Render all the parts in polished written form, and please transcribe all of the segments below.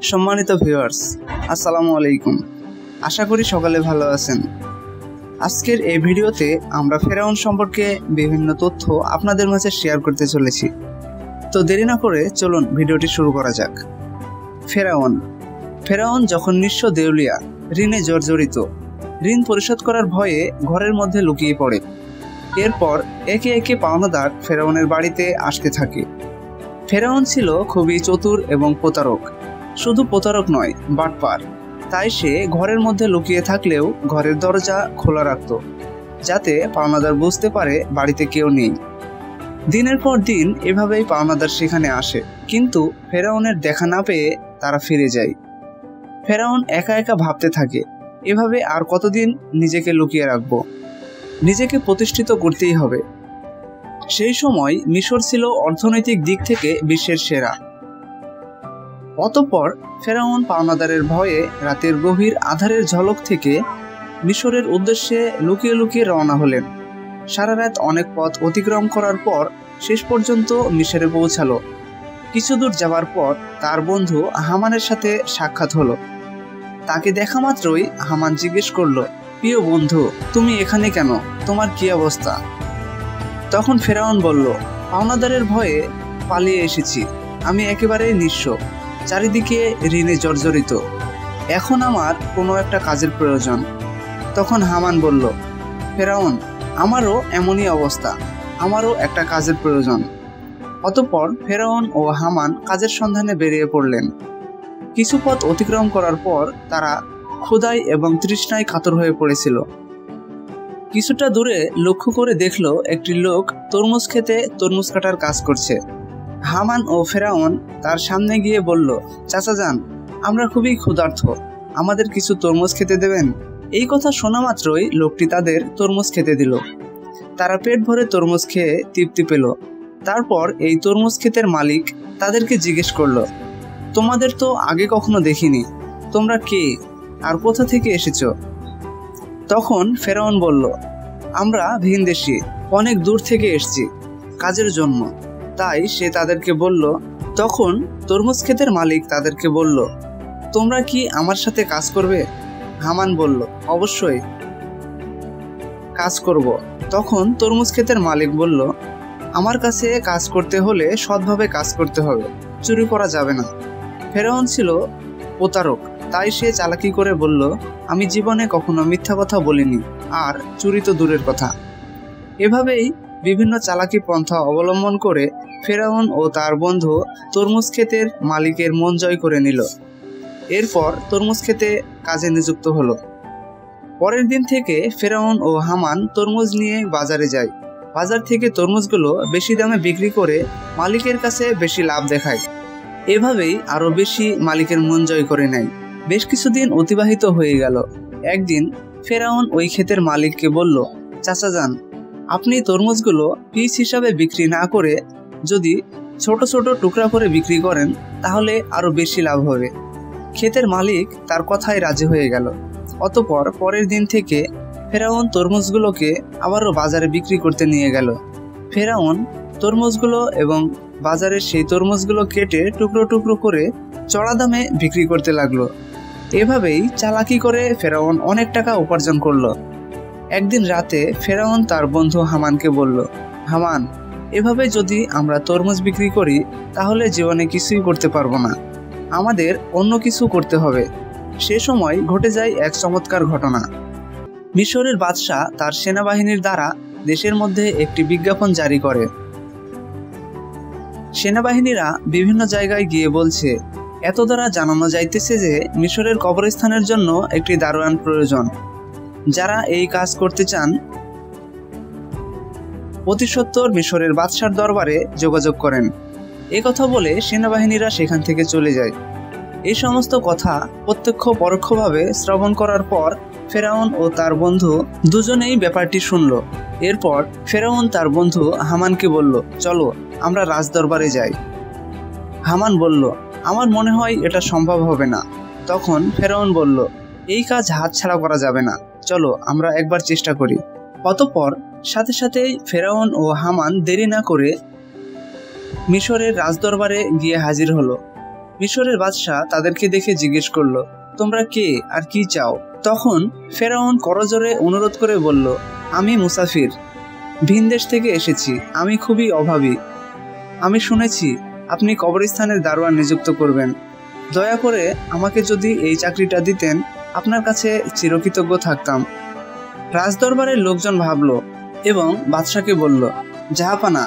সম্মানিত ভিউয়ার্স, আসসালামু আলাইকুম। আশা করি সকালে ভালো আছেন। আজকের এই ভিডিওতে আমরা ফেরাউন সম্পর্কে বিভিন্ন তথ্য আপনাদের মাঝে শেয়ার করতে চলেছি। তো দেরি না করে চলুন ভিডিওটি শুরু করা যাক। ফেরাউন যখন নিঃস্ব দেউলিয়া, ঋণে জর্জরিত, ঋণ পরিশোধ করার ভয়ে ঘরের মধ্যে লুকিয়ে পড়ে। এরপর একে একে পাওনাদার ফেরাউনের বাড়িতে আসতে থাকে। ফেরাউন ছিল খুবই চতুর এবং প্রতারক। শুধু প্রতারক নয়, বাটপার। তাই সে ঘরের মধ্যে লুকিয়ে থাকলেও ঘরের দরজা খোলা রাখত, যাতে পাওনাদার বুঝতে পারে বাড়িতে কেউ নেই। দিনের পর দিন এভাবেই পাওনাদার সেখানে আসে, কিন্তু ফেরাউনের দেখা না পেয়ে তারা ফিরে যায়। ফেরাউন একা একা ভাবতে থাকে, এভাবে আর কতদিন নিজেকে লুকিয়ে রাখবো? নিজেকে প্রতিষ্ঠিত করতেই হবে। সেই সময় মিশর ছিল অর্থনৈতিক দিক থেকে বিশ্বের সেরা। অতঃপর ফেরাউন পাওনাদারের ভয়ে রাতের গভীর আঁধারের ঝলক থেকে মিশরের উদ্দেশ্যে লুকিয়ে লুকিয়ে রওনা হলেন। সারা রাত অনেক পথ অতিক্রম করার পর শেষ পর্যন্ত মিশরে পৌঁছালো। কিছু দূর যাওয়ার পর তার বন্ধু হামানের সাথে সাক্ষাৎ হলো। তাকে দেখা মাত্রই হামান জিজ্ঞেস করলো, প্রিয় বন্ধু, তুমি এখানে কেন? তোমার কি অবস্থা? তখন ফেরাউন বলল, পাওনাদারের ভয়ে পালিয়ে এসেছি। আমি একেবারে নিঃস্ব, চারিদিকে ঋণে জর্জরিত। এখন আমার কোনো একটা কাজের প্রয়োজন। তখন হামান বলল, ফেরাউন, আমারও এমনই অবস্থা, আমারও একটা কাজের প্রয়োজন। অতঃপর ফেরাউন ও হামান কাজের সন্ধানে বেরিয়ে পড়লেন। কিছু পথ অতিক্রম করার পর তারা ক্ষুধায় এবং তৃষ্ণায় কাতর হয়ে পড়েছিল। কিছুটা দূরে লক্ষ্য করে দেখলো একটি লোক তরমুজ খেতে তরমুজ কাটার কাজ করছে। হামান ও ফেরাউন তার সামনে গিয়ে বলল, চাচা যান, আমরা খুবই ক্ষুধার্ত, আমাদের কিছু তরমুজ খেতে দেবেন? এই কথা শোনা মাত্রই লোকটি তাদের তরমুজ খেতে দিল। তারা পেট ভরে তরমুজ খেয়ে তৃপ্তি পেল। তারপর এই তরমুজ ক্ষেতের মালিক তাদেরকে জিজ্ঞেস করলো, তোমাদের তো আগে কখনো দেখিনি, তোমরা কে আর কোথা থেকে এসেছো? তখন ফেরাউন বলল, আমরা ভিনদেশী, অনেক দূর থেকে এসেছি কাজের জন্য। তাই সে তাদেরকে বলল। তখন তরমুজ ক্ষেতের মালিক তাদেরকে বলল, তোমরা কি আমার সাথে কাজ করবে? হামান বলল, অবশ্যই কাজ করব। তখন তরমুজ ক্ষেতের মালিক বলল, আমার কাছে কাজ করতে হলে সৎভাবে কাজ করতে হবে, চুরি করা যাবে না। ফেরাউন ছিল প্রতারক, তাই সে চালাকি করে বলল, আমি জীবনে কখনো মিথ্যা কথা বলিনি, আর চুরি তো দূরের কথা। এভাবেই বিভিন্ন চালাকি পন্থা অবলম্বন করে ফেরাউন ও তার বন্ধু তরমুজ ক্ষেতের মালিকের মন জয় করে নিল। এরপর তরমুজ ক্ষেতে কাজে নিযুক্ত হলো। পরের দিন থেকে ফেরাউন ও হামান তরমুজ নিয়ে বাজারে যায়। বাজার থেকে তরমুজগুলো বেশি দামে বিক্রি করে মালিকের কাছে বেশি লাভ দেখায়। এভাবেই আরো বেশি মালিকের মন জয় করে নেয়। বেশ কিছুদিন অতিবাহিত হয়ে গেল। একদিন ফেরাউন ওই ক্ষেতের মালিককে বলল, চাচা যান, আপনি তরমুজগুলো পিস হিসাবে বিক্রি না করে যদি ছোট ছোট টুকরা করে বিক্রি করেন তাহলে আরো বেশি লাভ হবে। ক্ষেতের মালিক তার কথায় রাজি হয়ে গেল। অতঃপর পরের দিন থেকে ফেরাউন তরমুজগুলোকে আবারও বাজারে বিক্রি করতে নিয়ে গেল। ফেরাউন তরমুজগুলো এবং বাজারে সেই তরমুজগুলো কেটে টুকরো টুকরো করে চড়া দামে বিক্রি করতে লাগলো। এভাবেই চালাকি করে ফেরাউন অনেক টাকা উপার্জন করলো। একদিন রাতে ফেরাউন তার বন্ধু হামানকে বলল, হামান, এভাবে যদি আমরা তরমুজ বিক্রি করি তাহলে জীবনে কিছুই করতে পারবো না, আমাদের অন্য কিছু করতে হবে। সে সময় ঘটে যায় এক চমৎকার ঘটনা। মিশরের বাদশাহ তার সেনাবাহিনীর দ্বারা দেশের মধ্যে একটি বিজ্ঞাপন জারি করে। সেনাবাহিনীরা বিভিন্ন জায়গায় গিয়ে বলছে, এত দ্বারা জানানো যাইতেছে যে মিশরের কবরস্থানের জন্য একটি দারোয়ান প্রয়োজন। যারা এই কাজ করতে চান অতি সত্বর মিশরের বাদশার দরবারে যোগাযোগ করেন। এ কথা বলে সেনাবাহিনীরা সেখান থেকে চলে যায়। এই সমস্ত কথা প্রত্যক্ষ পরোক্ষভাবে শ্রবণ করার পর ফেরাউন ও তার বন্ধু দুজনেই ব্যাপারটি শুনল। এরপর ফেরাউন তার বন্ধু হামানকে বলল, চলো আমরা রাজদরবারে যাই। হামান বলল, আমার মনে হয় এটা সম্ভব হবে না। তখন ফেরাউন বলল, এই কাজ হাতছাড়া করা যাবে না, চলো আমরা একবার চেষ্টা করি। অতঃপর সাথে সাথেই ফেরাউন ও হামান দেরি না করে মিশরের রাজদরবারে গিয়ে হাজির হলো। মিশরের বাদশাহ তাদেরকে দেখে জিজ্ঞেস করলো, তোমরা কে আর কি চাও? তখন ফেরাউন করজোরে অনুরোধ করে বলল, আমি মুসাফির, ভিনদেশ থেকে এসেছি, আমি খুবই অভাবী। আমি শুনেছি আপনি কবরস্থানের দারোয়ান নিযুক্ত করবেন। দয়া করে আমাকে যদি এই চাকরিটা দিতেন, আপনার কাছে চিরকৃতজ্ঞ থাকতাম। রাজদরবারের লোকজন ভাবল এবং বাদশাকে বলল, জাহাপানা,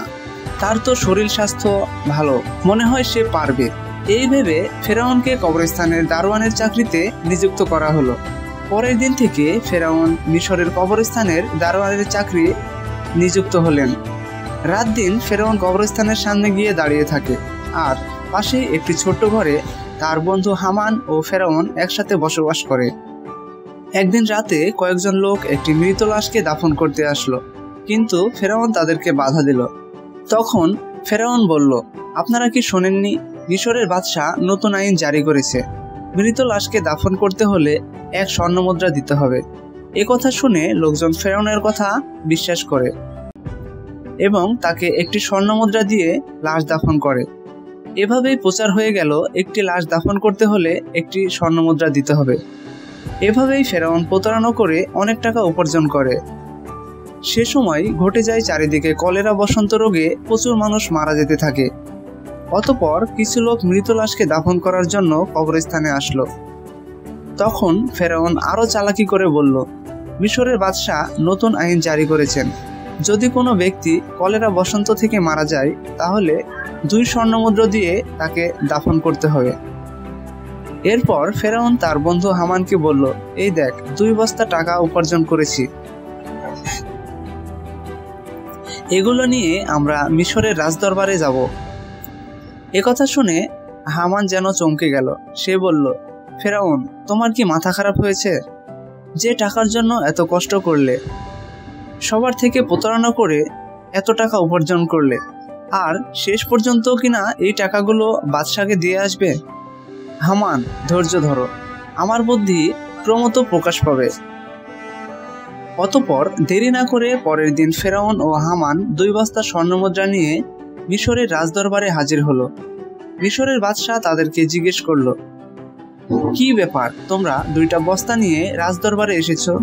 তার তো শরীর স্বাস্থ্য ভালো, মনে হয় সে পারবে। এই ভেবে ফেরাউনকে কবরস্থানের দারোয়ানের চাকরিতে নিযুক্ত করা হলো। পরের দিন থেকে ফেরাউন মিশরের কবরস্থানের দারোয়ানের চাকরি নিযুক্ত হলেন। রাত দিন ফেরাউন কবরস্থানের সামনে গিয়ে দাঁড়িয়ে থাকে, আর পাশে একটি ছোট্ট ঘরে তার বন্ধু হামান ও ফেরাউন একসাথে বসবাস করে। একদিন রাতে কয়েকজন লোক একটি মৃত লাশকে দাফন করতে আসলো, কিন্তু ফেরাউন তাদেরকে বাধা দিল। তখন ফেরাউন বলল, আপনারা কি শোনেননি? মিশরের বাদশাহ নতুন আইন জারি করেছে, মৃত লাশকে দাফন করতে হলে 1 স্বর্ণমুদ্রা দিতে হবে। কথা শুনে লোকজন ফেরাউনের কথা বিশ্বাস করে এবং তাকে একটি স্বর্ণমুদ্রা দিয়ে লাশ দাফন করে। এভাবেই প্রচার হয়ে গেল, একটি লাশ দাফন করতে হলে একটি স্বর্ণমুদ্রা দিতে হবে। এভাবেই ফেরাউন প্রতারণা করে অনেক টাকা উপার্জন করে। সে সময় ঘটে যায় চারিদিকে কলেরা বসন্ত রোগে প্রচুর মানুষ মারা যেতে থাকে। অতঃপর কিছু লোক মৃত লাশকে দাফন করার জন্য কবরস্থানে আসলো। তখন ফেরাউন আরো চালাকি করে বলল, মিশরের বাদশাহ নতুন আইন জারি করেছেন, যদি কোনো ব্যক্তি কলেরা বসন্ত থেকে মারা যায় তাহলে 2 স্বর্ণমুদ্রা দিয়ে তাকে দাফন করতে হবে। এরপর ফেরাউন তার বন্ধু হামানকে বলল, এই দেখ, 2 বস্তা টাকা উপার্জন করেছি, এগুলো নিয়ে আমরা মিশরের রাজদরবারে যাব। কথা শুনে হামান যেন চমকে গেল। সে বলল, ফেরাউন, তোমার কি মাথা খারাপ হয়েছে? যে টাকার জন্য এত কষ্ট করলে, সবার থেকে প্রতারণা করে এত টাকা উপার্জন করলে, আর শেষ পর্যন্ত কিনা এই টাকাগুলো বাদশাকে দিয়ে আসবে? হামান, ধৈর্য ধরো, আমার বুদ্ধি ক্রমত প্রকাশ পাবে। অতঃপর দেরি না করে পরের দিন ফেরাউন ও হামান 2 বস্তা স্বর্ণমুদ্রা নিয়ে মিশরের রাজদরবারে হাজির হলো। মিশরের বাদশাহ তাদেরকে জিজ্ঞেস করলো, কি ব্যাপার, তোমরা 2টা বস্তা নিয়ে রাজদরবারে এসেছো?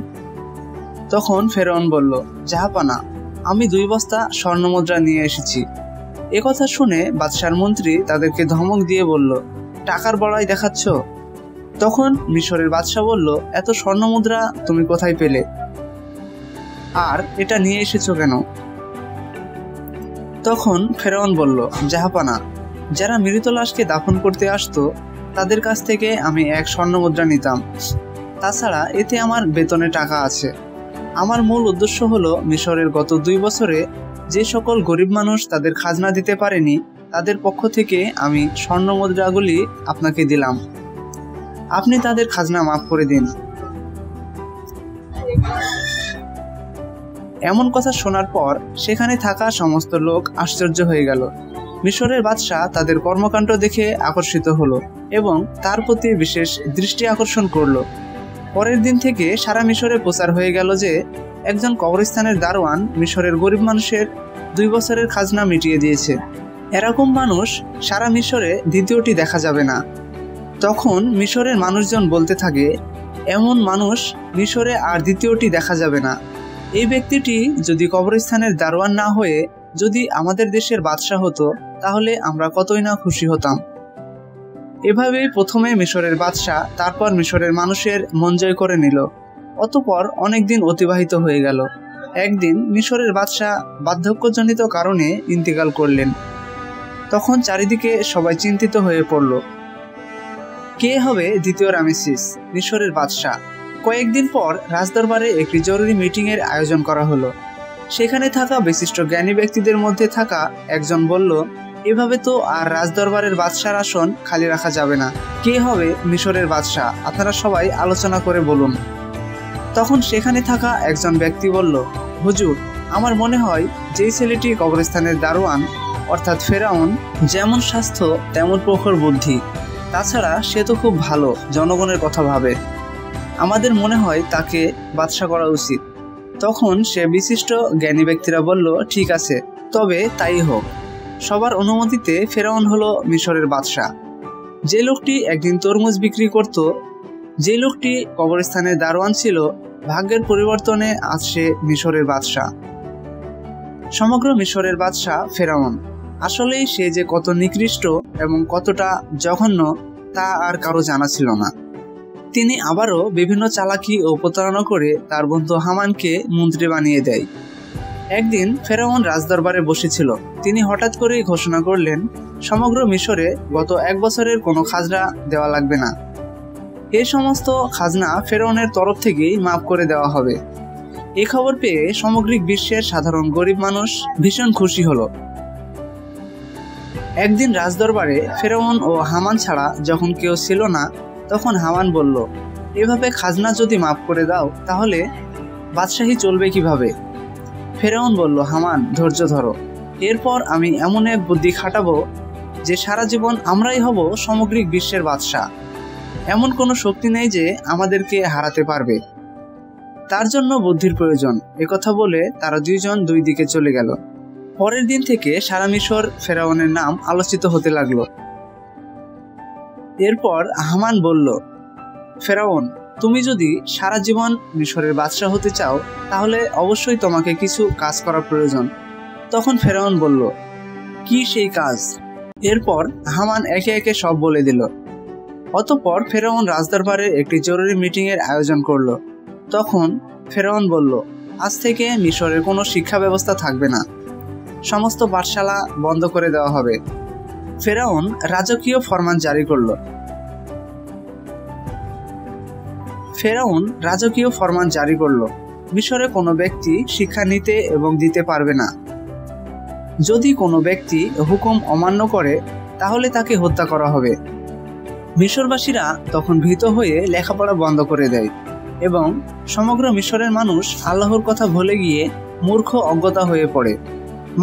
তখন ফেরাউন বলল, জাহাপানা, আমি 2 বস্তা স্বর্ণমুদ্রা নিয়ে এসেছি। কথা শুনে বাদশার মন্ত্রী তাদেরকে ধমক দিয়ে বলল, টাকার বড়াই দেখাচ্ছ? তখন মিশরের বাদশাহ বলল, এত স্বর্ণমুদ্রা তুমি কোথায় পেলে, আর এটা নিয়ে এসেছো কেন? তখন ফেরাউন বলল, জাহাপানা, যারা মৃত লাশকে দাফন করতে আসতো তাদের কাছ থেকে আমি 1 স্বর্ণমুদ্রা নিতাম। তাছাড়া এতে আমার বেতনে টাকা আছে। আমার মূল উদ্দেশ্য হলো মিশরের গত 2 বছরে যে সকল গরিব মানুষ তাদের খাজনা দিতে পারেনি তাদের পক্ষ থেকে আমি স্বর্ণমুদ্রাগুলি আপনাকে দিলাম, আপনি তাদের খাজনা মাফ করে দিন। এমন কথা শোনার পর সেখানে থাকা সমস্ত লোক আশ্চর্য হয়ে গেল। মিশরের বাদশাহ তাদের কর্মকাণ্ড দেখে আকর্ষিত হলো এবং তার প্রতি বিশেষ দৃষ্টি আকর্ষণ করলো। পরের দিন থেকে সারা মিশরে প্রচার হয়ে গেল যে একজন কবরস্থানের দারোয়ান মিশরের গরিব মানুষের 2 বছরের খাজনা মিটিয়ে দিয়েছে। এরকম মানুষ সারা মিশরে দ্বিতীয়টি দেখা যাবে না। তখন মিশরের মানুষজন বলতে থাকে, এমন মানুষ মিশরে আর দ্বিতীয়টি দেখা যাবে না। এই ব্যক্তিটি যদি কবরস্থানের দারোয়ান না হয়ে যদি আমাদের দেশের বাদশাহ হতো তাহলে আমরা কতই না খুশি হতাম। এভাবেই প্রথমে মিশরের বাদশাহ, তারপর মিশরের মানুষের মন জয় করে নিল। অতঃপর অনেকদিন অতিবাহিত হয়ে গেল। একদিন মিশরের বাদশাহ বার্ধক্যজনিত কারণে ইন্তেকাল করলেন। তখন চারিদিকে সবাই চিন্তিত হয়ে পড়ল, কে হবে দ্বিতীয় রামেসিস, মিশরের বাদশাহ? কয়েকদিন পর রাজদরবারে একটি জরুরি মিটিংয়ের আয়োজন করা হলো। সেখানে থাকা বিশিষ্ট জ্ঞানী ব্যক্তিদের মধ্যে থাকা একজন বলল, এভাবে তো আর রাজদরবারের বাদশার আসন খালি রাখা যাবে না। কে হবে মিশরের বাদশাহ, আপনারা সবাই আলোচনা করে বলুন। তখন সেখানে থাকা একজন ব্যক্তি বলল, হুজুর, আমার মনে হয় যেই ছেলেটি কবরস্থানের দারোয়ান অর্থাৎ ফেরাউন, যেমন স্বাস্থ্য তেমন প্রখর বুদ্ধি, তাছাড়া সে তো খুব ভালো, জনগণের কথা ভাবে, আমাদের মনে হয় তাকে বাদশা করা উচিত। তখন সে বিশিষ্ট জ্ঞানী ব্যক্তিরা বলল, ঠিক আছে, তবে তাই হোক। সবার অনুমতিতে ফেরাউন হলো মিশরের বাদশাহ। যে লোকটি একদিন তরমুজ বিক্রি করত, যে লোকটি কবরস্থানে দারোয়ান ছিল, ভাগ্যের পরিবর্তনে আজ সে মিশরের বাদশাহ। সমগ্র মিশরের বাদশাহ ফেরাউন। আসলেই সে যে কত নিকৃষ্ট এবং কতটা জঘন্য তা আর কারো জানা ছিল না। তিনি আবারও বিভিন্ন চালাকি ও প্রতারণা করে তার বন্ধু হামানকে মন্ত্রী বানিয়ে দেয়। একদিন ফেরাউন রাজদরবারে বসেছিল। তিনি হঠাৎ করেই ঘোষণা করলেন, সমগ্র মিশরে গত 1 বছরের কোনো খাজনা দেওয়া লাগবে না। এই সমস্ত খাজনা ফেরাউনের তরফ থেকেই মাফ করে দেওয়া হবে। এই খবর পেয়ে সামগ্রিক বিশ্বের সাধারণ গরিব মানুষ ভীষণ খুশি হলো। একদিন রাজদরবারে ফেরাউন ও হামান ছাড়া যখন কেউ ছিল না, তখন হামান বলল, এভাবে খাজনা যদি মাফ করে দাও তাহলে বাদশাহী চলবে কিভাবে? ফেরাউন বলল, হামান, ধৈর্য ধরো। এরপর আমি এমন এক বুদ্ধি খাটাবো যে সারা জীবন আমরাই হব সামগ্রিক বিশ্বের বাদশাহ। এমন কোনো শক্তি নেই যে আমাদেরকে হারাতে পারবে। তার জন্য বুদ্ধির প্রয়োজন। একথা বলে তারা দুইজন দুই দিকে চলে গেল। পরের দিন থেকে সারা মিশর ফেরাউনের নাম আলোচিত হতে লাগলো। এরপর হামান বলল, ফেরাউন, তুমি যদি সারা জীবন মিশরের বাদশাহ হতে চাও তাহলে অবশ্যই তোমাকে কিছু কাজ করা প্রয়োজন। তখন ফেরাউন বলল, কি সেই কাজ? এরপর হামান একে একে সব বলে দিল। অতঃপর ফেরাউন রাজদরবারে একটি জরুরি মিটিং এর আয়োজন করলো। তখন ফেরাউন বলল, আজ থেকে মিশরের কোনো শিক্ষা ব্যবস্থা থাকবে না, সমস্ত পাঠশালা বন্ধ করে দেওয়া হবে। ফেরাউন রাজকীয় ফরমান জারি করল। মিশরে কোনো ব্যক্তি শিক্ষা নিতে এবং দিতে পারবে না। যদি কোনো ব্যক্তি হুকুম অমান্য করে তাহলে তাকে হত্যা করা হবে। মিশরবাসীরা তখন ভীত হয়ে লেখাপড়া বন্ধ করে দেয় এবং সমগ্র মিশরের মানুষ আল্লাহর কথা ভুলে গিয়ে মূর্খ অজ্ঞতা হয়ে পড়ে।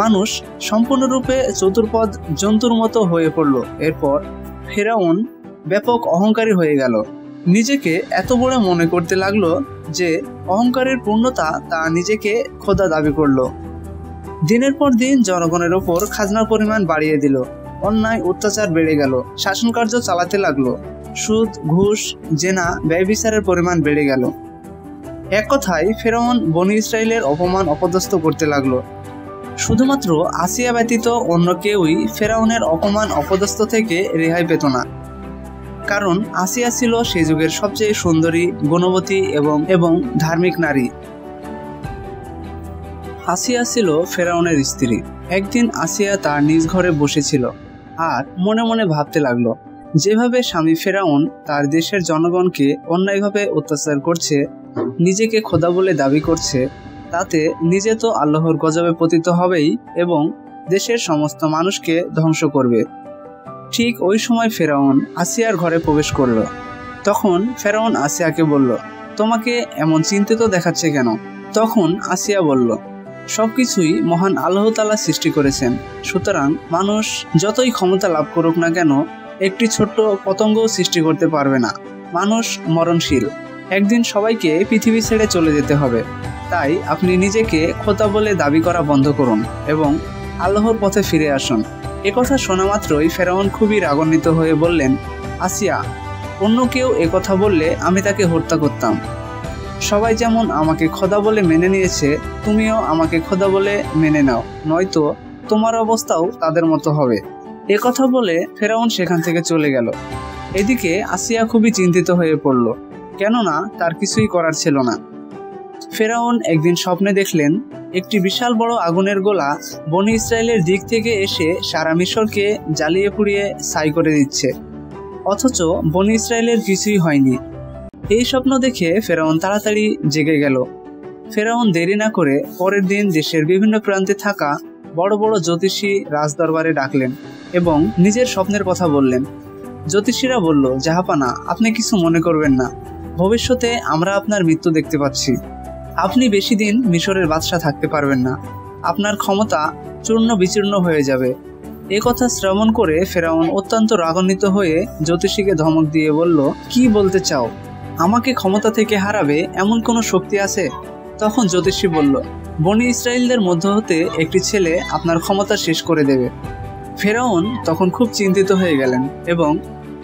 মানুষ সম্পূর্ণরূপে চতুর্পদ জন্তুর মতো হয়ে পড়ল। এরপর ফেরাউন ব্যাপক অহংকারী হয়ে গেল। নিজেকে এত বড় মনে করতে লাগলো যে অহংকারের পূর্ণতা তা নিজেকে খোদা দাবি করল। দিনের পর দিন জনগণের ওপর খাজনার পরিমাণ বাড়িয়ে দিল। অন্যায় অত্যাচার বেড়ে গেল। শাসন কার্য চালাতে লাগলো। সুদ, ঘুষ, জেনা, ব্যয়বিচারের পরিমাণ বেড়ে গেল। এক কথায় ফেরাউন বনি ইসরাইলের অপমান অপদস্থ করতে লাগলো। শুধুমাত্র আসিয়া ব্যতীত অন্য কেউই ফেরাউনের অপমান অপদস্থ থেকে রেহাই পেত না। কারণ আসিয়া ছিল সে যুগের সবচেয়ে সুন্দরী, গুণবতী এবং ধার্মিক নারী। আসিয়া ছিল ফেরাউনের স্ত্রী। একদিন আসিয়া তার নিজ ঘরে বসেছিল আর মনে মনে ভাবতে লাগলো, যেভাবে স্বামী ফেরাউন তার দেশের জনগণকে অন্যায়ভাবে অত্যাচার করছে, নিজেকে খোদা বলে দাবি করছে, তাতে নিজে তো আল্লাহর গজবে পতিত হবেই এবং দেশের সমস্ত মানুষকে ধ্বংস করবে। ঠিক ওই সময় ফেরাউন আসিয়ার ঘরে প্রবেশ করল। তখন ফেরাউন আসিয়াকে বলল, তোমাকে এমন চিন্তিত দেখাচ্ছে কেন? তখন আসিয়া বলল, সবকিছুই মহান আল্লাহ তাআলা সৃষ্টি করেছেন, সুতরাং মানুষ যতই ক্ষমতা লাভ করুক না কেন একটি ছোট্ট পতঙ্গ সৃষ্টি করতে পারবে না। মানুষ মরণশীল, একদিন সবাইকে পৃথিবী ছেড়ে চলে যেতে হবে। তাই আপনি নিজেকে খোদা বলে দাবি করা বন্ধ করুন এবং আল্লাহর পথে ফিরে আসুন। একথা শোনা মাত্রই ফেরাউন খুবই রাগান্বিত হয়ে বললেন, আসিয়া, অন্য কেউ একথা বললে আমি তাকে হত্যা করতাম। সবাই যেমন আমাকে খোদা বলে মেনে নিয়েছে, তুমিও আমাকে খোদা বলে মেনে নাও, নয়তো তোমার অবস্থাও তাদের মতো হবে। একথা বলে ফেরাউন সেখান থেকে চলে গেল। এদিকে আসিয়া খুবই চিন্তিত হয়ে পড়ল, কেননা তার কিছুই করার ছিল না। ফেরাউন একদিন স্বপ্নে দেখলেন একটি বিশাল বড় আগুনের গোলা বনি ইসরায়েলের দিক থেকে এসে সারা মিশরকে জ্বালিয়ে পুড়িয়ে ছাই করে দিচ্ছে, অথচ বনি ইসরায়েলের কিছুই হয়নি। এই স্বপ্ন দেখে ফেরাউন তাড়াতাড়ি জেগে গেল। ফেরাউন দেরি না করে পরের দিন দেশের বিভিন্ন প্রান্তে থাকা বড় বড় জ্যোতিষী রাজদরবারে ডাকলেন এবং নিজের স্বপ্নের কথা বললেন। জ্যোতিষীরা বলল, জাহাপানা, আপনি কিছু মনে করবেন না, ভবিষ্যতে আমরা আপনার মৃত্যু দেখতে পাচ্ছি। আপনি বেশি দিন মিশরের বাদশাহ থাকতে পারবেন না, আপনার ক্ষমতা চূর্ণ বিচূর্ণ হয়ে যাবে। এ কথা শ্রবণ করে ফেরাউন অত্যন্ত রাগান্বিত হয়ে জ্যোতিষীকে ধমক দিয়ে বলল, কি বলতে চাও? আমাকে ক্ষমতা থেকে হারাবে এমন কোনো শক্তি আছে? তখন জ্যোতিষী বলল, বনি ইসরায়েলদের মধ্য হতে একটি ছেলে আপনার ক্ষমতা শেষ করে দেবে। ফেরাউন তখন খুব চিন্তিত হয়ে গেলেন এবং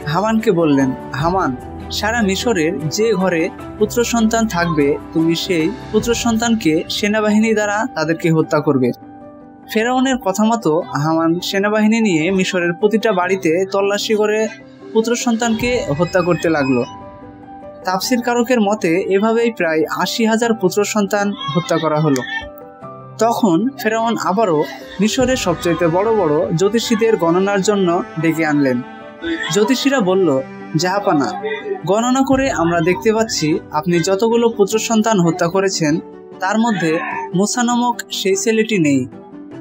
হামানকে বললেন, হামান, সারা মিশরের যে ঘরে পুত্র সন্তান থাকবে তুমি সেই পুত্র সন্তানকে সেনাবাহিনী দ্বারা তাদেরকে হত্যা করবে। ফেরাউনের কথা মতো হামান সেনাবাহিনী নিয়ে মিশরের প্রতিটা বাড়িতে তল্লাশি করে পুত্র সন্তানকে হত্যা করতে লাগলো। তাফসির কারকের মতে এভাবেই প্রায় ৮০,০০০ পুত্র সন্তান হত্যা করা হলো। তখন ফেরাউন আবারও মিশরের সবচেয়ে বড় বড় জ্যোতিষীদের গণনার জন্য ডেকে আনলেন। জ্যোতিষীরা বলল, জাহাপানা, গণনা করে আমরা দেখতে পাচ্ছি আপনি যতগুলো পুত্র সন্তান হত্যা করেছেন তার মধ্যে মুসা নামক সেই ছেলেটি নেই।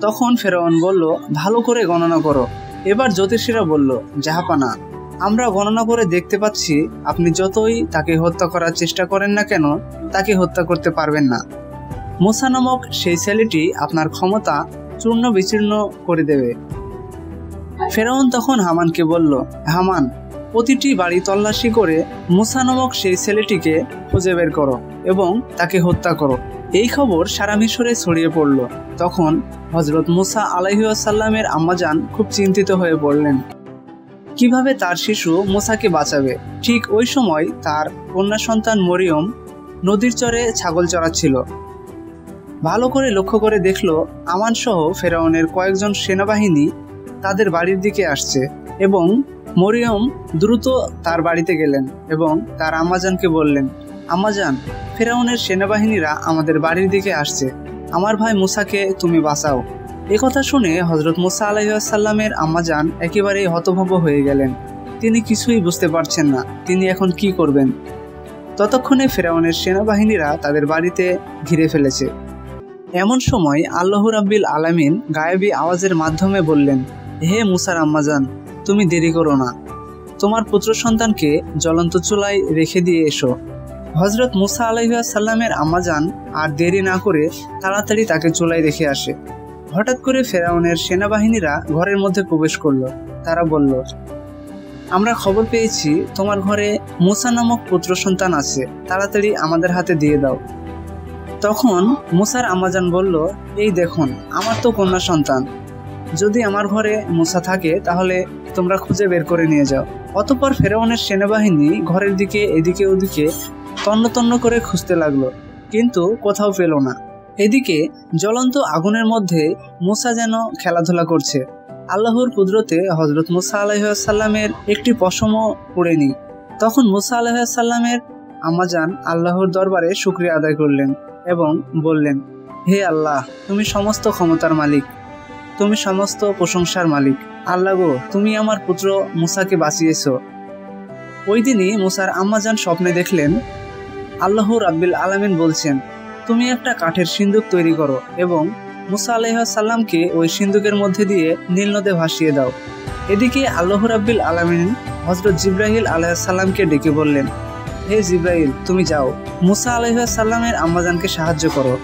তখন ফেরাউন বলল, ভালো করে গণনা করো। এবার জ্যোতিষীরা বলল, জাহাপানা, আমরা গণনা করে দেখতে পাচ্ছি আপনি যতই তাকে হত্যা করার চেষ্টা করেন না কেন তাকে হত্যা করতে পারবেন না। মুসা নামক সেই ছেলেটি আপনার ক্ষমতা চূর্ণ বিচূর্ণ করে দেবে। ফেরাউন তখন হামানকে বলল, হামান, প্রতিটি বাড়ি তল্লাশি করে মুসা নামক সেই ছেলেটিকে খুঁজে বের করো এবং তাকে হত্যা করো। এই খবর সারা মিশরে ছড়িয়ে পড়ল। তখন হযরত মুসা আলাইহিস সালামের আম্মাজান খুব চিন্তিত হয়ে পড়লেন কিভাবে তার শিশু মুসাকে বাঁচাবে। ঠিক ওই সময় তার কন্যা সন্তান মরিয়ম নদীর চরে ছাগল চড়াচ্ছিল। ভালো করে লক্ষ্য করে দেখলো আমান সহ ফেরাউনের কয়েকজন সেনাবাহিনী তাদের বাড়ির দিকে আসছে এবং মরিয়ম দ্রুত তার বাড়িতে গেলেন এবং তার আম্মাজানকে বললেন, আম্মাজান, ফেরাউনের সেনাবাহিনীরা আমাদের বাড়ির দিকে আসছে, আমার ভাই মুসাকে তুমি বাঁচাও। একথা শুনে হযরত মুসা আলাইহিস সালামের আম্মাজান একেবারেই হতভম্ব হয়ে গেলেন। তিনি কিছুই বুঝতে পারছেন না তিনি এখন কি করবেন। ততক্ষণে ফেরাউনের সেনাবাহিনীরা তাদের বাড়িতে ঘিরে ফেলেছে। এমন সময় আল্লাহ রাব্বিল আলামিন গায়েবী আওয়াজের মাধ্যমে বললেন, হে মুসার আম্মাজান, তুমি দেরি করো না, তোমার পুত্র সন্তানকে জ্বলন্ত চুলায় রেখে দিয়ে এসো। হযরত মুসা আলাইহিস সালামের আম্মাজান আর দেরি না করে তাড়াতাড়ি তাকে চুলায় রেখে আসে। হঠাৎ করে ফেরাউনের সেনাবাহিনীরা ঘরের মধ্যে প্রবেশ করলো। তারা বলল, আমরা খবর পেয়েছি তোমার ঘরে মুসা নামক পুত্র সন্তান আছে, তাড়াতাড়ি আমাদের হাতে দিয়ে দাও। তখন মুসার আম্মাজান বলল, এই দেখুন, আমার তো কন্যা সন্তান, যদি আমার ঘরে মুসা থাকে তাহলে তোমরা খুঁজে বের করে নিয়ে যাও। অতঃপর ফেরাউনের সেনাবাহিনী ঘরের দিকে এদিকে ওদিকে তন্ন তন্ন করে খুঁজতে লাগলো, কিন্তু কোথাও পেল না। এদিকে জ্বলন্ত আগুনের মধ্যে মুসা যেন খেলাধুলা করছে। আল্লাহর কুদরতে হযরত মুসা আলাইহিস সালামের একটি পশমও পড়েনি। তখন মুসা আলাইহিস সালামের আম্মাজান আল্লাহর দরবারে শুকরিয়া আদায় করলেন এবং বললেন, হে আল্লাহ, তুমি সমস্ত ক্ষমতার মালিক, তুমি সমস্ত প্রশংসার মালিক। আল্লাহ গো, তুমি আমার পুত্র মুসাকে বাঁচিয়েছো। ওই দিনই মুসার আম্মাজান স্বপ্নে দেখলেন আল্লাহ রাব্বিল আলামিন বলছেন, তুমি একটা কাঠের সিন্দুক তৈরি করো এবং মুসা আলাইহিস সালামকে ওই সিন্দুকের মধ্যে দিয়ে নীল নদে ভাসিয়ে দাও। এদিকে আল্লাহ রাব্বিল আলামিন হযরত জিবরাইল আলাইহিস সালামকে ডেকে বললেন, হে জিবরাইল, তুমি যাও, মুসা আলাইহিস সালামের আম্মাজানকে সাহায্য করো।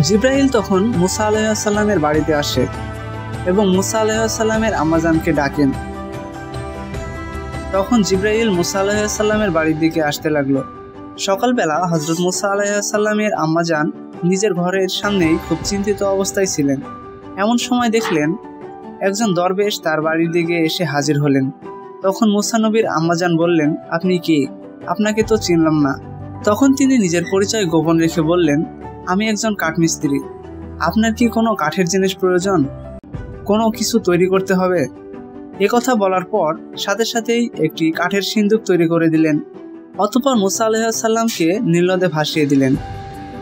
জিবরাইল তখন মুসা আলাইহিস সালামের বাড়িতে আসে এবং মুসা আলাইহিস সালামের আম্মাজানকে ডাকেন। তখন জিবরাইল মুসা আলাইহিস সালামের বাড়ির দিকে আসতে লাগলো। সকালবেলা হযরত মুসা আলাইহিস সালামের আম্মাজান নিজের ঘরের সামনেই খুব চিন্তিত অবস্থায় ছিলেন। এমন সময় দেখলেন একজন দরবেশ তার বাড়ির দিকে এসে হাজির হলেন। তখন মুসা নবীর আম্মাজান বললেন, আপনি কে? আপনাকে তো চিনলাম না। তখন তিনি নিজের পরিচয় গোপন রেখে বললেন, আমি একজন কাঠমিস্ত্রি। আপনার কি কোনো কাঠের জিনিস প্রয়োজন? কোনো কিছু তৈরি করতে হবে? একথা বলার পর সাথে সাথেই একটি কাঠের সিন্দুক তৈরি করে দিলেন। অতঃপর মুসা আলাইহিস সালামকে নীল নদে ভাসিয়ে দিলেন।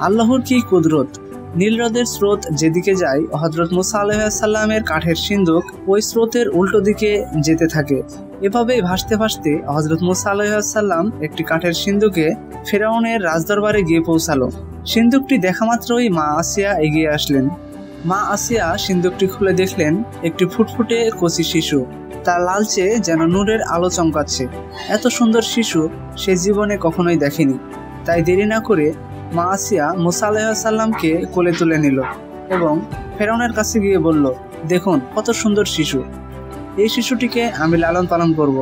আল্লাহর কি কুদরত! নীল নদের স্রোত যেদিকে যায় হযরত মুসা আলাইহিস সালামের কাঠের সিন্দুক ওই স্রোতের উল্টো দিকে যেতে থাকে। এভাবেই ভাসতে ভাসতে হযরত মুসা আলাইহিস সালাম একটি কাঠের সিন্দুকে ফেরাউনের রাজদরবারে গিয়ে পৌঁছালো। সিন্দুকটি দেখা মাত্রই মা আসিয়া এগিয়ে আসলেন। মা আসিয়া সিন্দুকটি খুলে দেখলেন একটি ফুটফুটে কচি শিশু, তার লালচে যেন নূরের আলো চমকাচ্ছে। এত সুন্দর শিশু সে জীবনে কখনোই দেখেনি। তাই দেরি না করে মা আসিয়া মুসা আলাইহিস সালামকে কোলে তুলে নিল এবং ফেরাউনের কাছে গিয়ে বলল, দেখুন কত সুন্দর শিশু, এই শিশুটিকে আমি লালন পালন করব।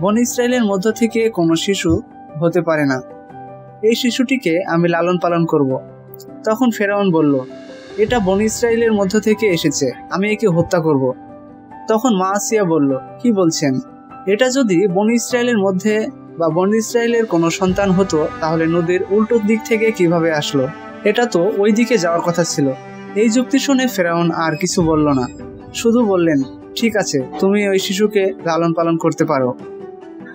বনী ইসরায়েলের মধ্য থেকে কোনো শিশু হতে পারে না, এই শিশুটিকে আমি লালন পালন করব। তখন ফেরাউন বলল, এটা বনী ইসরায়েলের মধ্য থেকে এসেছে, আমি একে হত্যা করব। তখন মা আসিয়া বলল, কি বলছেন? এটা যদি বনী ইসরায়েলের মধ্যে বা বনী ইসরায়েলের কোনো সন্তান হতো তাহলে নদীর উল্টো দিক থেকে কিভাবে আসলো? এটা তো ওই দিকে যাওয়ার কথা ছিল। এই যুক্তি শুনে ফেরাউন আর কিছু বলল না, শুধু বললেন, ঠিক আছে, তুমি ওই শিশুকে লালন পালন করতে পারো।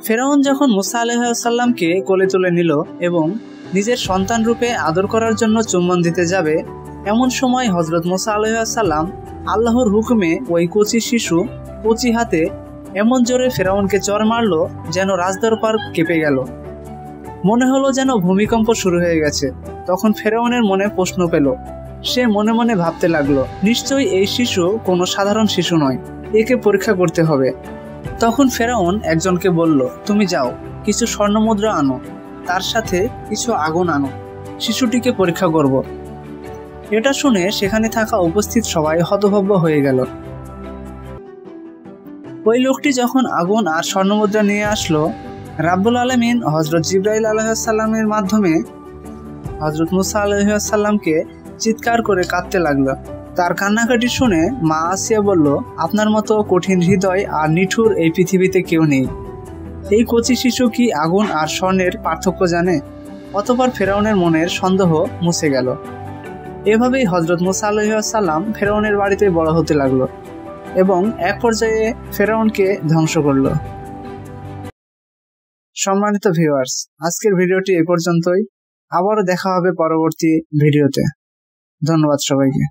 ফেরাউন যখন মুসা আলাইহিসসালামকে কোলে তুলে নিল এবং নিজের সন্তান রূপে আদর করার জন্য চুম্বন দিতে যাবে, এমন সময় হযরত মুসা আলাইহিসসালাম আল্লাহর হুকুমে ওই কচি শিশু কচি হাতে এমন জোরে ফেরাউনকে চড় মারল যেন রাজদরবার কেঁপে গেল। মনে হলো যেন ভূমিকম্প শুরু হয়ে গেছে। তখন ফেরাউনের মনে প্রশ্ন পেল। সে মনে মনে ভাবতে লাগলো, নিশ্চয়ই এই শিশু কোনো সাধারণ শিশু নয়, একে পরীক্ষা করতে হবে। তখন ফেরাউন একজনকে বলল, তুমি যাও, কিছু স্বর্ণমুদ্রা আনো, তার সাথে কিছু আগুন আনো, শিশুটিকে পরীক্ষা করব। এটা শুনে সেখানে থাকা উপস্থিত সবাই হতভম্ব হয়ে গেল। ওই লোকটি যখন আগুন আর স্বর্ণমুদ্রা নিয়ে আসলো, রাব্বুল আলামিন হযরত জিবরাইল আলাইহিসসালামের মাধ্যমে হযরত মুসা আলাইহিসসালামকে চিৎকার করে কাঁদতে লাগলো। তার কান্নাকাটি শুনে মা আসিয়া বলল, আপনার মতো কঠিন হৃদয় আর নিঠুর এই পৃথিবীতে কেউ নেই। এই কচি শিশু কি আগুন আর স্বর্ণের পার্থক্য জানে? অতঃপর ফেরাউনের মনের সন্দেহ মুছে গেল। এভাবেই হযরত মুসা আলাইহিসসালাম ফেরাউনের বাড়িতে বড় হতে লাগলো এবং এক পর্যায়ে ফেরাউনকে ধ্বংস করলো। সম্মানিত ভিউয়ার্স, আজকের ভিডিওটি এই পর্যন্তই। আবারও দেখা হবে পরবর্তী ভিডিওতে। ধন্যবাদ সবাইকে।